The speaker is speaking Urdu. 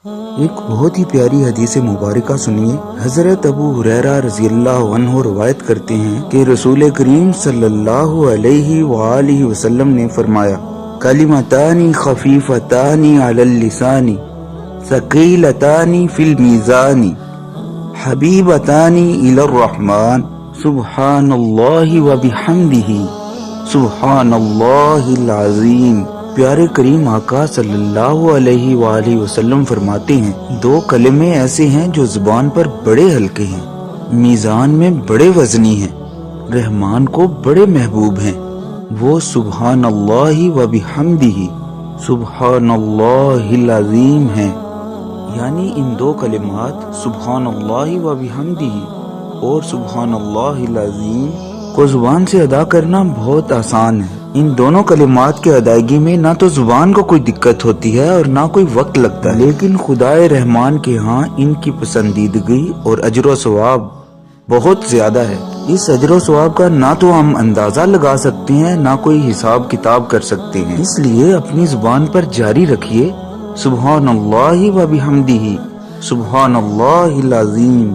ایک بہت ہی پیاری حدیث مبارکہ سنیے۔ حضرت ابو ہریرہ رضی اللہ عنہ روایت کرتے ہیں کہ رسول کریم صلی اللہ علیہ وآلہ وسلم نے فرمایا، کلمتان خفیفتان علی اللسان ثقیلتان فی المیزان حبیبتان الی الرحمن سبحان اللہ وبحمدہ سبحان اللہ العظیم۔ پیارے کریم آقا صلی اللہ علیہ وآلہ وسلم فرماتے ہیں، دو کلمے ایسے ہیں جو زبان پر بڑے ہلکے ہیں، میزان میں بڑے وزنی ہیں، رحمان کو بڑے محبوب ہیں، وہ سبحان اللہ وبحمدہ سبحان اللہ العظیم ہیں۔ یعنی ان دو کلمات سبحان اللہ وبحمدہ اور سبحان اللہ العظیم کو زبان سے ادا کرنا بہت آسان ہے۔ ان دونوں کلمات کے ادائیگی میں نہ تو زبان کو کوئی دقت ہوتی ہے اور نہ کوئی وقت لگتا ہے، لیکن خدائے رحمان کے ہاں ان کی پسندیدگی اور اجر و ثواب بہت زیادہ ہے۔ اس اجر و ثواب کا نہ تو ہم اندازہ لگا سکتے ہیں نہ کوئی حساب کتاب کر سکتے ہیں، اس لیے اپنی زبان پر جاری رکھیے سبحان اللہ وبحمدہ سبحان اللہ العظیم۔